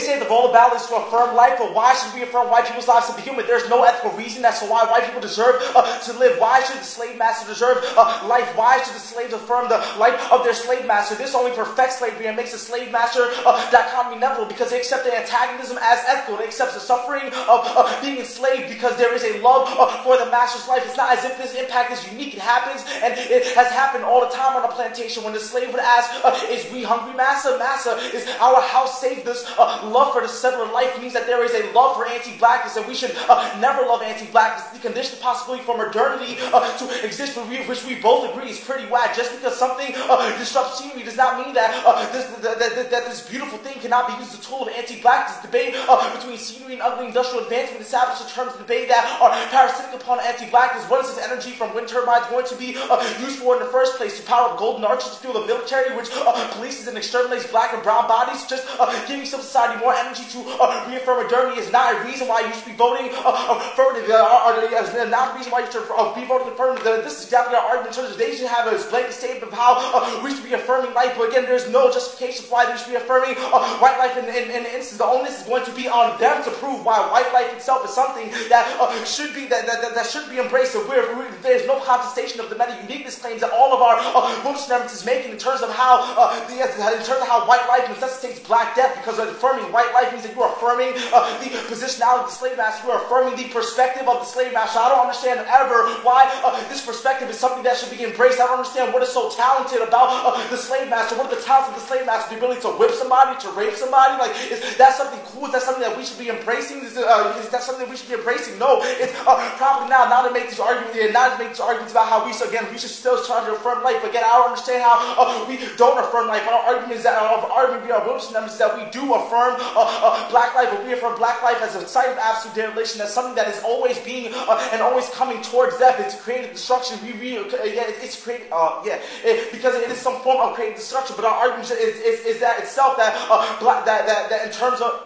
say the role of battle is to affirm life, but why should we affirm white people's lives to be human? There's no ethical reason as to why white people deserve to live. Why should the slave master deserve life? Why should the slaves affirm the life of their slave master? This only perfects slavery and makes the slave master dichotomy inevitable, because they accept the antagonism as ethical. They accept the suffering of being enslaved because there is a love for the master's life. It's not as if this impact is unique. It happens, and it has happened all the time on a plantation. When the slave would ask, is we hungry, massa? Massa, is our house safe? This love for the settler life means that there is a love for anti-blackness, and we should never love anti-blackness. The condition possibility for modernity to exist, which we both agree is pretty whack. Just because something disrupts scenery does not mean that this beautiful thing cannot be used as a tool of anti-blackness. Debate between scenery and ugly industrial advancement established in terms of debate that are parasitic upon anti-blackness. What is this energy from wind turbines going to be used for in the first place? To power up golden arches to fuel the military, which polices and exterminates black and brown bodies? Just giving civil society more energy to reaffirm modernity is not a reason why you should be voting affirmative. Not a reason why you should be voting affirmative. This is exactly our argument in terms of they should have a blanket statement of how we should be affirming life. But again, there's no justification for why they should be affirming white life in the instance. The onus is going to be on them to prove why white life itself is something that should be embraced. So there's no contestation of the meta-uniqueness claims that all of our Buddhist narratives is making in terms of how white life necessitates black death, because affirming white life means that you are affirming the positionality of the slave master. You are affirming the perspective of the slave master. I don't understand ever why this perspective is something that should be embraced. I don't understand what is so talented about the slave master. What are the talents of the slave master? The ability to whip somebody, to rape somebody? Like, is that something cool? Is that something that we should be embracing? Is that something that we should be embracing? No, it's probably now to make these arguments, about how we should still try to affirm life. Again, I don't understand how we don't affirm life. Our argument is that that we do affirm black life, but we affirm black life as a site of absolute dereliction, as something that is always being and always coming towards death. It's created destruction. Because it is some form of creating destruction. But our argument is that itself that in terms of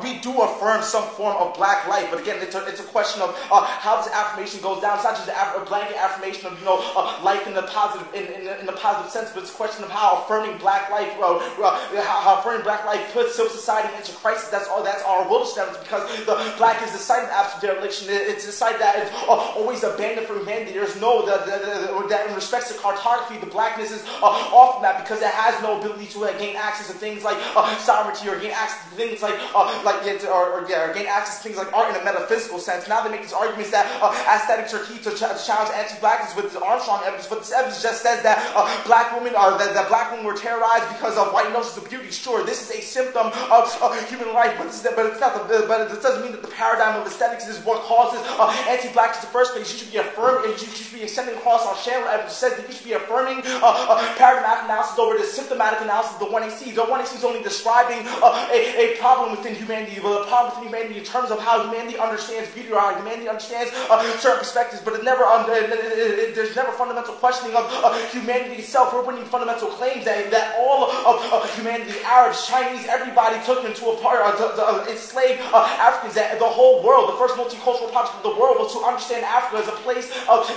we do affirm some form of black life, but again, it's a question of how this affirmation goes down. It's not just a blanket affirmation of life in the positive in the positive sense, but it's a question of how affirming black life, how affirming black life puts civil society into crisis. That's our wilderness, because the black is the site of absolute dereliction. It's a site that is always abandoned for humanity. There's no that in respects to cartography, the blackness is off the map because it has no ability to gain access to things like sovereignty, or gain access to things like gain access to things like art in a metaphysical sense. Now they make these arguments that aesthetics are key to challenge anti-blackness with the Armstrong evidence, but this evidence just says that black women were terrorized because of white notions of beauty. Sure, this is a symptom of human life, but it doesn't mean that the paradigm of aesthetics is what causes anti-blackness in the first place. You should be affirming, you should be extending across our channel evidence says that you should be affirming paradigmatic analysis over the symptomatic analysis of the 1AC. The 1AC is only describing a problem within humanity, but a problem within humanity in terms of how humanity understands beauty, or how humanity understands certain perspectives, but there's never fundamental questioning of humanity itself. We're winning fundamental claims that all of humanity, Arabs, Chinese, everybody took into a part enslaved Africans, that the whole world, the first multicultural project of the world, was to understand Africa as a place of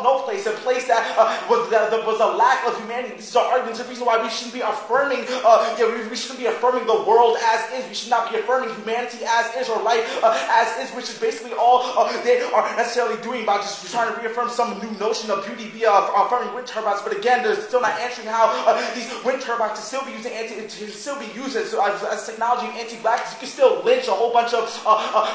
no place, a place that was a lack of humanity. This is our argument. The reason why we shouldn't be affirming, we shouldn't be affirming the world as is. We should not be affirming humanity as is, or life as is, which is basically all they are necessarily doing by just trying to reaffirm some new notion of beauty via affirming wind turbines. But again, they're still not answering how these wind turbines can still be used as technology of anti-blackness. You can still lynch a whole bunch of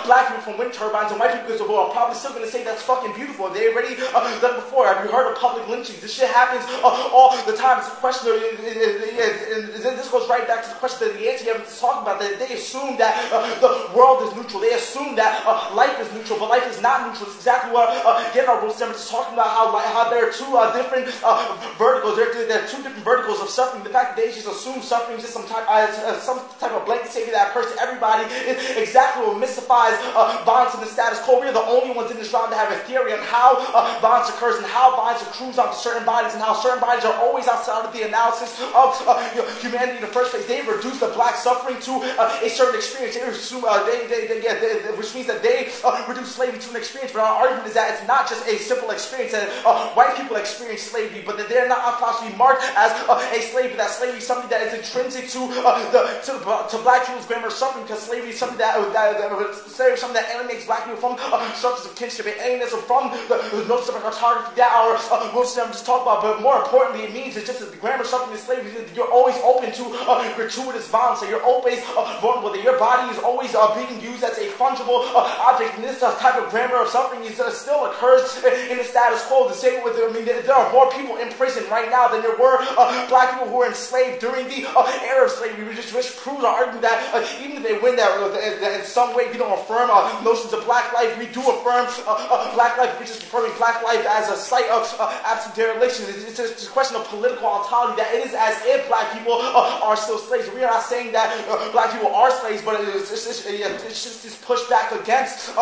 black people from wind turbines, and white people are probably still going to say that's fucking beautiful. They already done it before. Have you heard of public lynchings? This shit happens all the time. It's a question of, this goes right back to the question that the anti-evidence is talking about, that they assume that the world is neutral. They assume that life is neutral, but life is not neutral. It's exactly what our Will Simmons is talking about, how there are two different verticals. There are two different verticals of suffering. The fact that they just assume suffering is just some type of blanket statement that occurs to everybody is exactly what mystifies violence in the status quo. We're the only ones in this round to have a theory on how violence occurs and how violence accrues onto certain bodies, and how certain bodies are always outside of the analysis of humanity in the first place. They've reduced the black suffering to a certain certain experience. Which means that they reduce slavery to an experience. But our argument is that it's not just a simple experience that white people experience slavery, but that they're not possibly marked as a slave. That slavery is something that is intrinsic to black people's grammar of suffering, because slavery is something that alienates black people from structures of kinship and alienates them from the notions of cartography that our Muslims just talk about. But more importantly, it means it's just that the grammar of suffering and slavery is that you're always open to gratuitous violence. So you're always vulnerable. That your body is always being used as a fungible object. And this type of grammar of suffering still occurs in the status quo. The same with, there are more people in prison right now than there were black people who were enslaved during the era of slavery, which proves our argument that even if they win that in some way we don't affirm notions of black life, we do affirm black life. We're just affirming black life as a site of absolute dereliction. It's a question of political ontology, that it is as if black people are still slaves. We are not saying that black people are slaves, but it's just this pushback against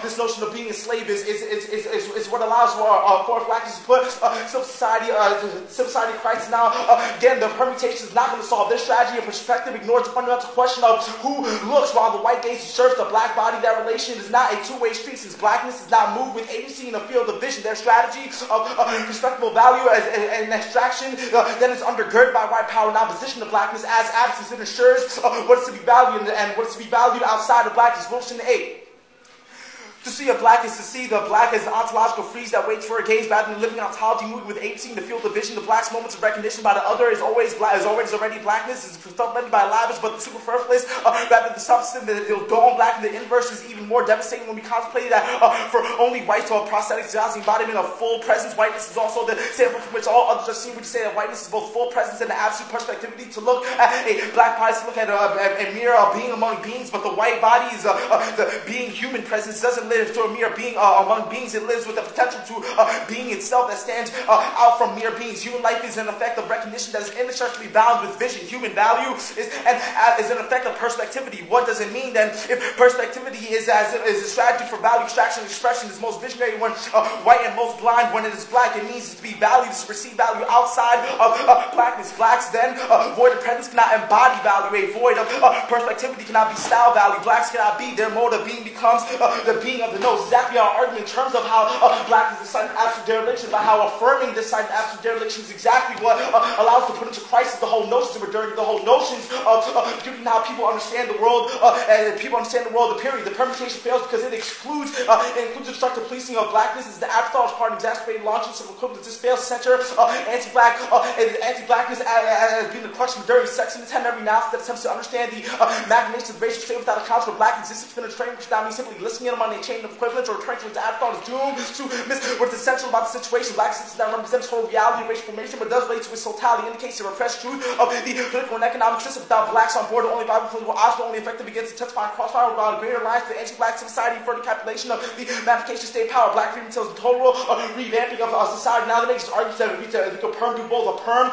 this notion of being a slave is what allows for blackness to put civil society crisis. Now, again, the permutation is not going to solve this strategy. Of perspective ignores the fundamental question of who looks while the white gaze serves the black body. That relation is not a two-way street. Since blackness is not moved with agency in the field of vision, their strategy of respectable value and extraction then is undergirded by white power and opposition to blackness as absence. It ensures what is to be valued and what is to be valued outside of blackness. Wilson 8. To see a black is to see the black as an ontological freeze that waits for a gaze rather than a living ontology moving with agency in the field of vision. The black's moments of recognition by the other is always already blackness, is led by lavish but the superfluous rather than the substance. The dawn black and the inverse is even more devastating when we contemplate that for only whites to a prosthetic exhausting embodiment of full presence. Whiteness is also the sample from which all others are seen. We say that whiteness is both full presence and the absolute perspectivity. To look at a black body is to look at a mere being among beings, but the white body is the being human presence doesn't live to a mere being among beings. It lives with the potential to being itself that stands out from mere beings. Human life is an effect of recognition that is inextricably bound with vision. Human value is an effect of perspectivity. What does it mean then? If perspectivity is a strategy for value extraction and expression, is most visionary when white and most blind when it is black. It means to be valued, to perceive value outside of blackness. Blacks then void of presence cannot embody value. A void of perspectivity cannot be style value. Blacks cannot be. Their mode of being becomes the being of the nose. Exactly our argument in terms of how black is the site of absolute dereliction, by how affirming this site of absolute dereliction is exactly what allows to put into crisis the whole notions of modernity, the whole notions of beauty and how people understand the world, and people understand the world, the period. The permutation fails because it includes destructive policing of blackness. Is the afterthought part of exacerbated launches of equivalence. This fails to center anti-blackness as being the crux of modernity. Sex and attempt every now that attempts to understand the machinations of racial state without account for black existence within a train, which without me simply listing it among a chain of equivalence or returning to its afterthought is doomed to miss what is essential about the situation. Black existence that represents total reality of racial formation, but does relate to its totality, indicates the repressed truth of the political and economic system. Without blacks on board, the only viable political option, only effective against the testifying crossfire without a greater alliance to the anti-black society, further capitulation of the manifestation of state power. Black freedom tells the total revamping of society. Now that makes arguments that we could perm do both. Affirm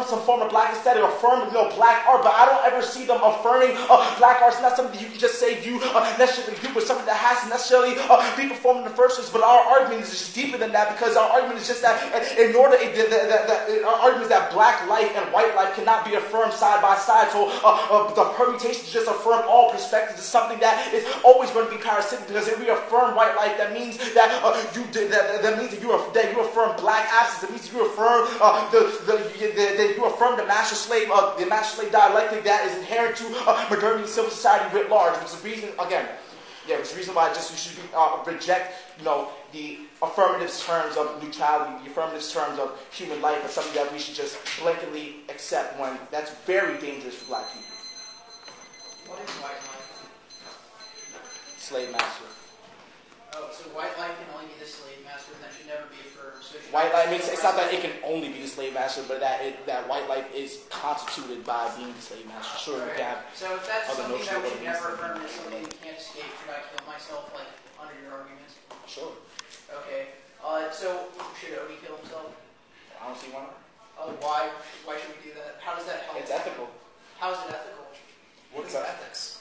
some form of black aesthetic, affirm black art, but I don't ever see them affirming black art. It's not something that you can just say you necessarily do, but something that has to necessarily be performed in the first place. But our argument is just deeper than that, because our argument is just that our argument is that black life and white life cannot be affirmed side by side. So the permutation to just affirm all perspectives is something that is always going to be parasitic, because if we affirm white life, that means that you affirm black absence. It means that you affirm the master slave dialectic that is inherent to modernity and civil society writ large. Which is the reason, again. Yeah, it's the reason why we should reject, the affirmative terms of neutrality, the affirmative terms of human life as something that we should just blankly accept, when that's very dangerous for black people. What is white life? Slave master. Oh, so white life can only be the slave master, and that should never be affirmed. So white life, it's not that it can only be the slave master, but that white life is constituted by being the slave master. Sure, right. We have. So if that's something that we should never affirm, is something we can't escape, should I kill myself, under your argument? Sure. Okay. So should Odie kill himself? I don't see why not. Why? Why should we do that? How does that help? It's ethical. How is it ethical? What is ethics?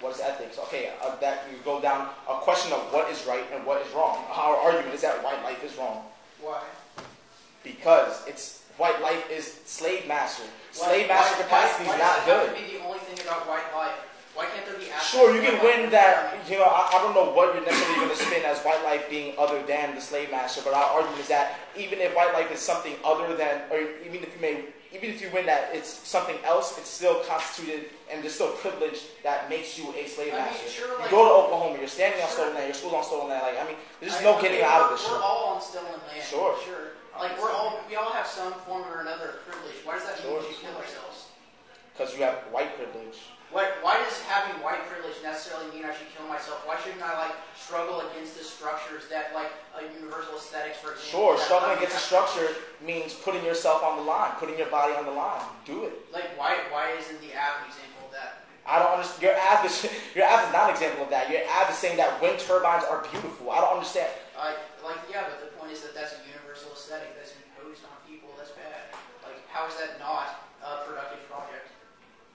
What is ethics? Okay, that you go down a question of what is right and what is wrong. Our argument is that white life is wrong. Why? Because it's white life is slave master. Slave master capacity is not good. Why does it have to be the only thing about white life? Why can't there be aspects? Sure, you can win that. I don't know what you're necessarily going to spin as white life being other than the slave master, but our argument is that even if white life is something other than, or even if you win that it's something else, it's still constituted and there's still privilege that makes you a slave master. Sure, you go to Oklahoma, you're standing on stolen land, your school's on stolen land. There's just no getting out of this shit. We're all on stolen land. Sure. Like we all have some form or another of privilege. Why does that mean we should kill ourselves? Because you have white privilege. Why does having white privilege necessarily mean I should kill myself? Why shouldn't I struggle against the structures that a universal aesthetics, for example? Sure, struggling against the structure means putting yourself on the line, putting your body on the line. Do it. Why isn't the ab an example of that? I don't understand. Your ab is not an example of that. Your ab is saying that wind turbines are beautiful. I don't understand. Yeah, but the point is that that's a universal aesthetic that's imposed on people. That's bad. How is that not a productive project?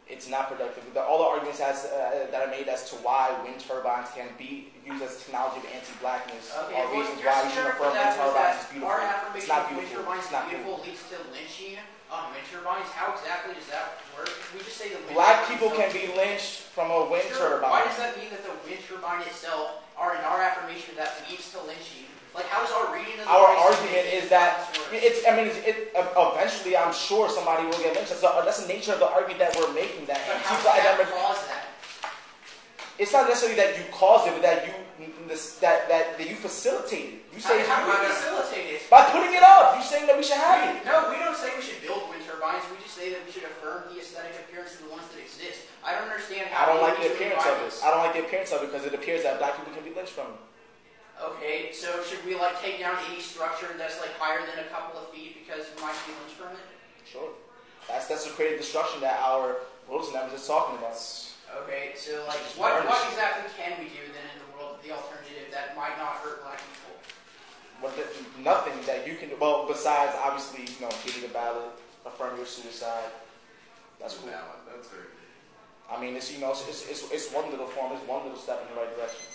It's not productive. All the arguments that are made as to why wind turbines can be used as technology of anti-blackness are reasons why you should affirm wind turbines is beautiful. Our affirmation it's not of wind beautiful. turbines is beautiful leads to lynching on wind turbines. How exactly does that work? We just say the wind Black people can be lynched from a wind turbine. Why does that mean that the wind turbine itself, in our affirmation, that leads to lynching? How does our reading of the our argument is that eventually I'm sure somebody will get lynched. That's the nature of the argument that we're making. But how does that cause that? It's not necessarily that you caused it, but that you facilitated. You say how do we facilitate it? By putting it up. You're saying that we should have it. No, we don't say we should build wind turbines. We just say that we should affirm the aesthetic appearance of the ones that exist. I don't understand how. I don't like the appearance of it. I don't like the appearance of it because it appears that black people can be lynched from it. Okay, so should we take down any structure that's higher than a couple of feet because you might be lynched from it? Sure. That's the creative destruction that our rules and numbers is talking about. Okay, so what exactly can we do then in the world, the alternative that might not hurt black people? Nothing that you can do. Well, besides obviously, getting a ballot, affirm your suicide. That's cool. That's very good. It's one little form. It's one little step in the right direction.